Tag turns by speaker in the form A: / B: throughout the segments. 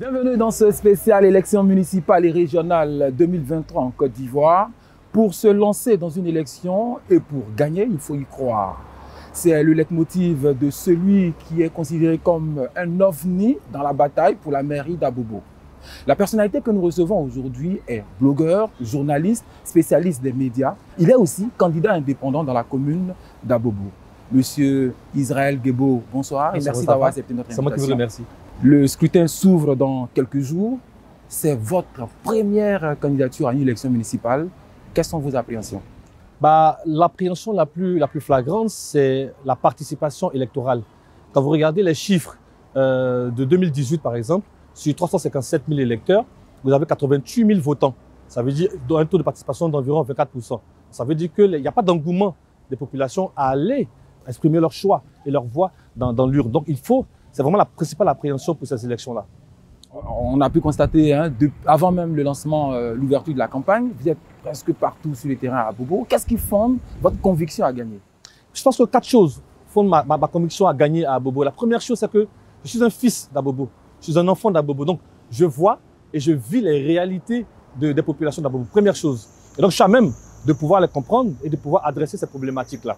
A: Bienvenue dans ce spécial élection municipale et régionale 2023 en Côte d'Ivoire. Pour se lancer dans une élection et pour gagner, il faut y croire. C'est le leitmotiv de celui qui est considéré comme un ovni dans la bataille pour la mairie d'Abobo. La personnalité que nous recevons aujourd'hui est blogueur, journaliste, spécialiste des médias. Il est aussi candidat indépendant dans la commune d'Abobo. Monsieur Israël Guebo, bonsoir et merci d'avoir accepté notre invitation.
B: C'est moi qui vous remercie.
A: Le scrutin s'ouvre dans quelques jours. C'est votre première candidature à une élection municipale. Quelles sont vos appréhensions?
B: L'appréhension la plus flagrante, c'est la participation électorale. Quand vous regardez les chiffres de 2018, par exemple, sur 357 000 électeurs, vous avez 88 000 votants. Ça veut dire un taux de participation d'environ 24%. Ça veut dire qu'il n'y a pas d'engouement des populations à aller exprimer leur choix et leur voix dans l'urne. Donc c'est vraiment la principale appréhension pour ces élections-là.
A: On a pu constater, avant même le lancement, l'ouverture de la campagne, vous êtes presque partout sur les terrains à Abobo. Qu'est-ce qui fonde votre conviction à gagner?
B: Je pense que 4 choses fondent ma conviction à gagner à Abobo. La première chose, c'est que je suis un fils d'Abobo. Je suis un enfant d'Abobo. Donc, je vois et je vis les réalités des populations d'Abobo. Première chose. Et donc, je suis à même de pouvoir les comprendre et de pouvoir adresser ces problématiques-là.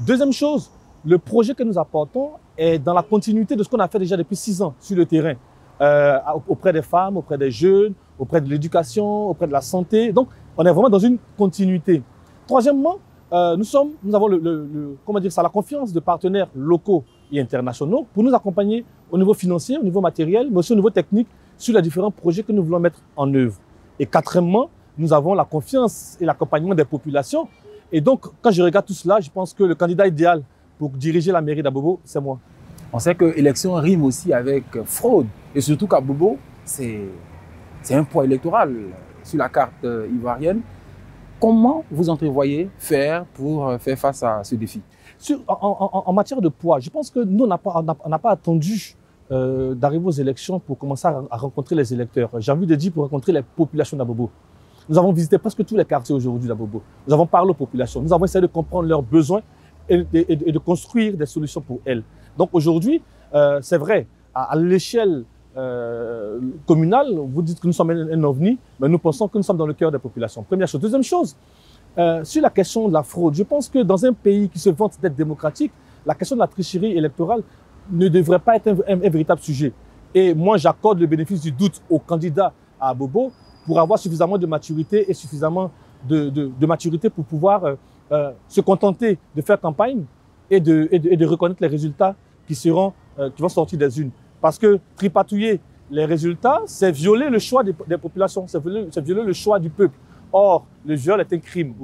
B: Deuxième chose, le projet que nous apportons est dans la continuité de ce qu'on a fait déjà depuis 6 ans sur le terrain, auprès des femmes, auprès des jeunes, auprès de l'éducation, auprès de la santé. Donc, on est vraiment dans une continuité. Troisièmement, nous avons la confiance de partenaires locaux et internationaux pour nous accompagner au niveau financier, au niveau matériel, mais aussi au niveau technique sur les différents projets que nous voulons mettre en œuvre. Et quatrièmement, nous avons la confiance et l'accompagnement des populations. Et donc, quand je regarde tout cela, je pense que le candidat idéal pour diriger la mairie d'Abobo, c'est moi.
A: On sait que l'élection rime aussi avec fraude. Et surtout qu'Abobo, c'est un poids électoral sur la carte ivoirienne. Comment vous entrevoyez faire pour faire face à ce défi?
B: En matière de poids, je pense que nous, on n'a pas attendu d'arriver aux élections pour commencer à rencontrer les électeurs. J'ai envie de dire pour rencontrer les populations d'Abobo. Nous avons visité presque tous les quartiers aujourd'hui d'Abobo. Nous avons parlé aux populations. Nous avons essayé de comprendre leurs besoins et de construire des solutions pour elles. Donc aujourd'hui, c'est vrai, à l'échelle communale, vous dites que nous sommes un ovni, mais nous pensons que nous sommes dans le cœur des populations. Première chose. Deuxième chose, sur la question de la fraude, je pense que dans un pays qui se vante d'être démocratique, la question de la tricherie électorale ne devrait pas être un véritable sujet. Et moi, j'accorde le bénéfice du doute aux candidats à Abobo pour avoir suffisamment de maturité et suffisamment de maturité pour pouvoir se contenter de faire campagne et de reconnaître les résultats qui vont sortir des urnes. Parce que tripatouiller les résultats, c'est violer le choix des populations, c'est violer le choix du peuple. Or, le viol est un crime.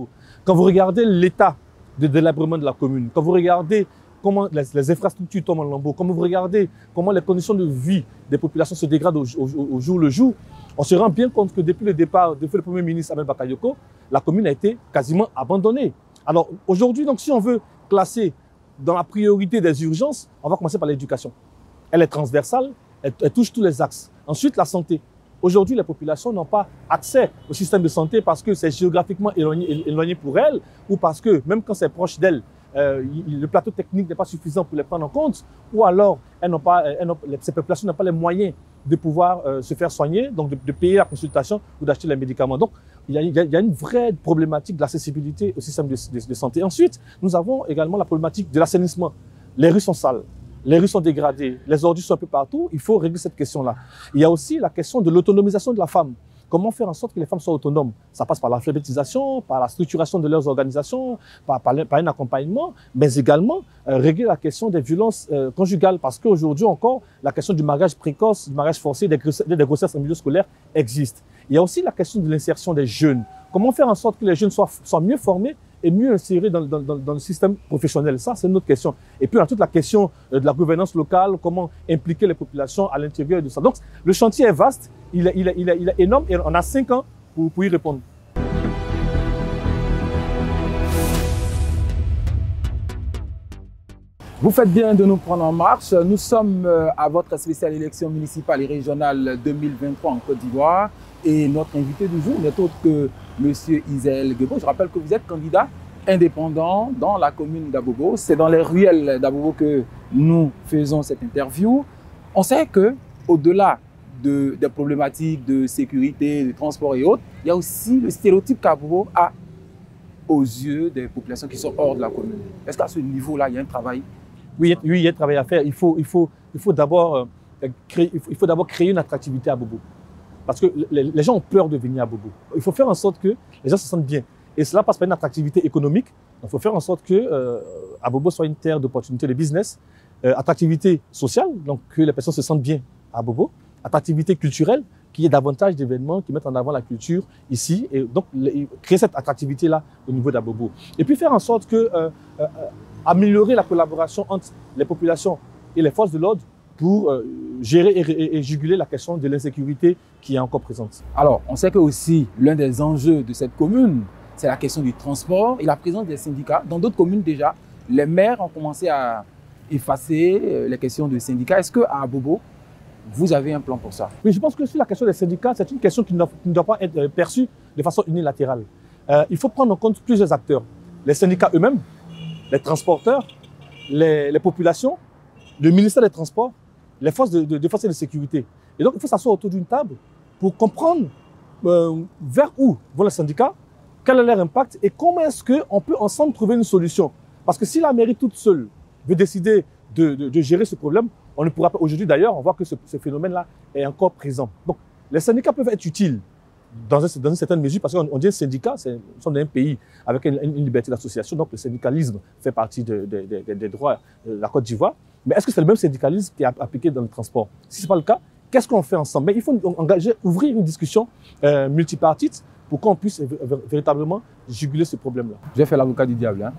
B: Quand vous regardez l'état de délabrement de la commune, quand vous regardez comment les infrastructures tombent en lambeaux, quand vous regardez comment les conditions de vie des populations se dégradent au jour le jour, on se rend bien compte que depuis le départ de le Premier ministre Ahmed Bakayoko, la commune a été quasiment abandonnée. Alors aujourd'hui, donc, si on veut classer dans la priorité des urgences, on va commencer par l'éducation. Elle est transversale, elle touche tous les axes. Ensuite, la santé. Aujourd'hui, les populations n'ont pas accès au système de santé parce que c'est géographiquement éloigné pour elles ou parce que même quand c'est proche d'elles, le plateau technique n'est pas suffisant pour les prendre en compte ou alors ces populations n'ont pas les moyens de pouvoir se faire soigner, donc de payer la consultation ou d'acheter les médicaments. Donc, il y a une vraie problématique d'accessibilité au système de santé. Ensuite, nous avons également la problématique de l'assainissement. Les rues sont sales. Les rues sont dégradées, les ordures sont un peu partout, il faut régler cette question-là. Il y a aussi la question de l'autonomisation de la femme. Comment faire en sorte que les femmes soient autonomes? Ça passe par l'alphabétisation, par la structuration de leurs organisations, par un accompagnement, mais également régler la question des violences conjugales. Parce qu'aujourd'hui encore, la question du mariage précoce, du mariage forcé, des grossesses en milieu scolaire existe. Il y a aussi la question de l'insertion des jeunes. Comment faire en sorte que les jeunes soient mieux formés et mieux insérés dans le système professionnel? Ça, c'est une autre question. Et puis, on a toute la question de la gouvernance locale, comment impliquer les populations à l'intérieur de ça. Donc, le chantier est vaste, il est énorme et on a 5 ans pour y répondre.
A: Vous faites bien de nous prendre en marche. Nous sommes à votre spéciale élection municipale et régionale 2023 en Côte d'Ivoire. Et notre invité du jour n'est autre que M. Israël Guebo. Je rappelle que vous êtes candidat indépendant dans la commune d'Abobo. C'est dans les ruelles d'Abobo que nous faisons cette interview. On sait qu'au-delà des problématiques de sécurité, de transport et autres, il y a aussi le stéréotype qu'Abobo a aux yeux des populations qui sont hors de la commune. Est-ce qu'à ce niveau-là, il y a un travail?
B: Oui, il y a un travail à faire. Il faut d'abord créer une attractivité à Bobo. Parce que les gens ont peur de venir à Bobo. Il faut faire en sorte que les gens se sentent bien. Et cela passe par une attractivité économique. Il faut faire en sorte que Bobo soit une terre d'opportunités de business. Attractivité sociale, donc que les personnes se sentent bien à Bobo. Attractivité culturelle, qu'il y ait davantage d'événements qui mettent en avant la culture ici. Et donc, créer cette attractivité-là au niveau d'Abobo. Et puis faire en sorte que améliorer la collaboration entre les populations et les forces de l'ordre pour gérer et juguler la question de l'insécurité qui est encore présente.
A: Alors, on sait que aussi l'un des enjeux de cette commune, c'est la question du transport et la présence des syndicats. Dans d'autres communes déjà, les maires ont commencé à effacer les questions de syndicats. Est-ce qu'à Abobo, vous avez un plan pour ça?
B: Oui, je pense que sur la question des syndicats, c'est une question qui ne doit pas être perçue de façon unilatérale. Il faut prendre en compte plusieurs acteurs. Les syndicats eux-mêmes, les transporteurs, les populations, le ministère des Transports, les forces de défense et de sécurité. Et donc, il faut s'asseoir autour d'une table pour comprendre vers où vont les syndicats, quel est leur impact et comment est-ce qu'on peut ensemble trouver une solution. Parce que si la mairie toute seule veut décider de gérer ce problème, on ne pourra pas. Aujourd'hui d'ailleurs, on voit que ce phénomène-là est encore présent. Donc, les syndicats peuvent être utiles dans une certaine mesure parce qu'on dit syndicat, nous sommes dans un pays avec une liberté d'association, donc le syndicalisme fait partie des droits de la Côte d'Ivoire. Mais est-ce que c'est le même syndicalisme qui est appliqué dans le transport? Si ce n'est pas le cas, qu'est-ce qu'on fait ensemble? Mais il faut ouvrir une discussion multipartite pour qu'on puisse véritablement juguler ce problème-là.
A: Je vais faire l'avocat du diable. Hein.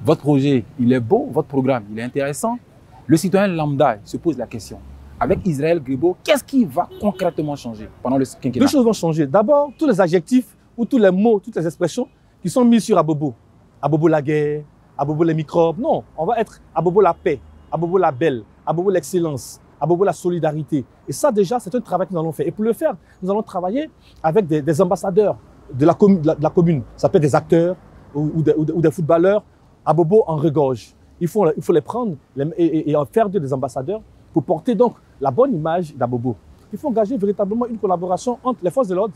A: Votre projet, il est beau, votre programme, il est intéressant. Le citoyen lambda se pose la question. Avec Israël Grebo, qu'est-ce qui va concrètement changer pendant le quinquennat?
B: Deux choses vont changer. D'abord, tous les adjectifs ou tous les mots, toutes les expressions qui sont mis sur Abobo. Abobo la guerre, Abobo les microbes. Non, on va être Abobo la paix, Abobo la belle, Abobo l'excellence, Abobo la solidarité. Et ça déjà, c'est un travail que nous allons faire. Et pour le faire, nous allons travailler avec des ambassadeurs de la commune. Ça peut être des acteurs ou des footballeurs. Abobo en regorge. Il faut les prendre et en faire des ambassadeurs pour porter donc la bonne image d'Abobo. Il faut engager véritablement une collaboration entre les forces de l'ordre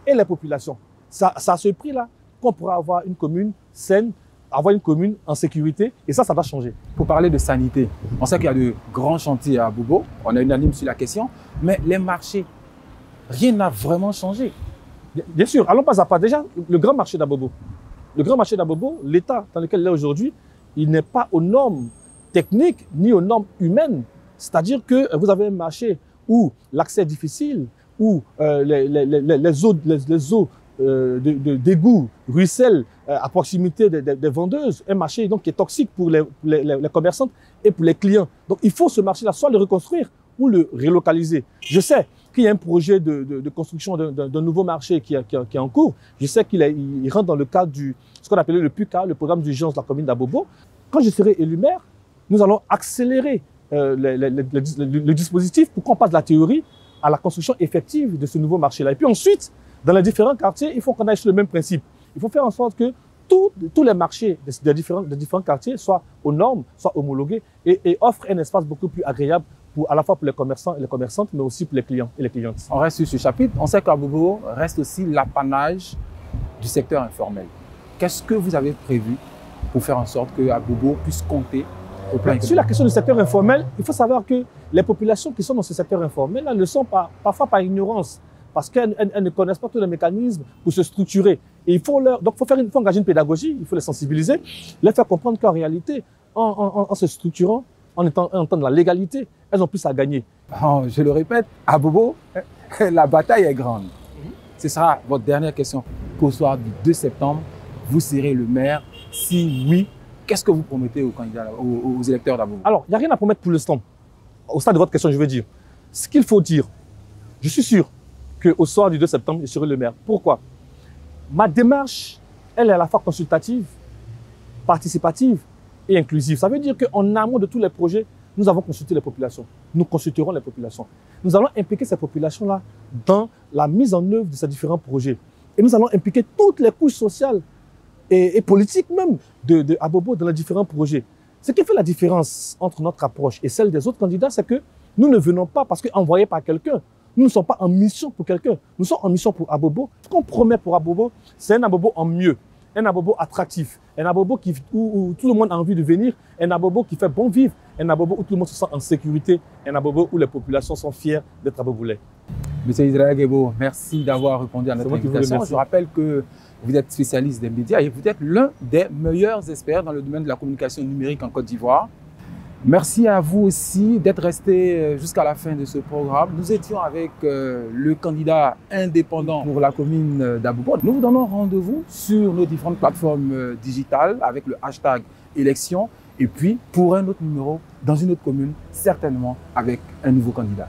B: et les populations. C'est à ce prix-là qu'on pourra avoir une commune saine, avoir une commune en sécurité, et ça va changer.
A: Pour parler de sanité, on sait qu'il y a de grands chantiers à Abobo, on est unanime sur la question, mais les marchés, rien n'a vraiment changé.
B: Bien sûr, allons pas à pas. Déjà, le grand marché d'Abobo. Le grand marché d'Abobo, l'état dans lequel il est aujourd'hui, il n'est pas aux normes techniques ni aux normes humaines. C'est-à-dire que vous avez un marché où l'accès est difficile, où les eaux d'égout ruissellent à proximité des vendeuses. Un marché donc, qui est toxique pour les commerçantes et pour les clients. Donc il faut ce marché-là soit le reconstruire ou le relocaliser. Je sais qu'il y a un projet de construction d'un nouveau marché qui est en cours. Je sais qu'il rentre dans le cadre ce qu'on appelait le PUCA, le programme d'urgence de la commune d'Abobo. Quand je serai élu maire, nous allons accélérer le dispositif pour qu'on passe de la théorie à la construction effective de ce nouveau marché-là. Et puis ensuite, dans les différents quartiers, il faut qu'on aille sur le même principe. Il faut faire en sorte que tous les marchés des différents quartiers soient aux normes, soient homologués et offrent un espace beaucoup plus agréable à la fois pour les commerçants et les commerçantes, mais aussi pour les clients et les clientes.
A: On reste sur ce chapitre. On sait qu'Abobo reste aussi l'apanage du secteur informel. Qu'est-ce que vous avez prévu pour faire en sorte qu'Abobo puisse compter au plan économique?
B: Sur la question du secteur informel, il faut savoir que les populations qui sont dans ce secteur informel ne le sont pas, parfois par ignorance, parce qu'elles ne connaissent pas tous les mécanismes pour se structurer. Et il faut engager une pédagogie, il faut les sensibiliser, les faire comprendre qu'en réalité, en se structurant, en étant dans la légalité, elles ont plus à gagner.
A: Oh, je le répète, à Bobo, la bataille est grande. Ce sera votre dernière question. Qu'au soir du 2 septembre, vous serez le maire. Si oui, qu'est-ce que vous promettez aux candidats, aux électeurs d'Abobo? Alors,
B: il n'y a rien à promettre pour l'instant. Au stade de votre question, je veux dire. Ce qu'il faut dire, je suis sûr qu'au soir du 2 septembre, je serai le maire. Pourquoi? Ma démarche, elle est à la fois consultative, participative et inclusive. Ça veut dire qu'en amont de tous les projets, nous avons consulté les populations. Nous consulterons les populations. Nous allons impliquer ces populations-là dans la mise en œuvre de ces différents projets. Et nous allons impliquer toutes les couches sociales et politiques même de Abobo dans les différents projets. Ce qui fait la différence entre notre approche et celle des autres candidats, c'est que nous ne venons pas parce qu'envoyés par quelqu'un. Nous ne sommes pas en mission pour quelqu'un. Nous sommes en mission pour Abobo. Ce qu'on promet pour Abobo, c'est un Abobo en mieux, un Abobo attractif, un Abobo où tout le monde a envie de venir, un Abobo qui fait bon vivre, un Abobo où tout le monde se sent en sécurité, un Abobo où les populations sont fières d'être abobolais.
A: Monsieur Israël Guebo, merci d'avoir répondu à notre invitation. Je rappelle que vous êtes spécialiste des médias et vous êtes l'un des meilleurs experts dans le domaine de la communication numérique en Côte d'Ivoire. Merci à vous aussi d'être resté jusqu'à la fin de ce programme. Nous étions avec le candidat indépendant pour la commune d'Abobo. Nous vous donnons rendez-vous sur nos différentes plateformes digitales avec le hashtag élection et puis pour un autre numéro dans une autre commune, certainement avec un nouveau candidat.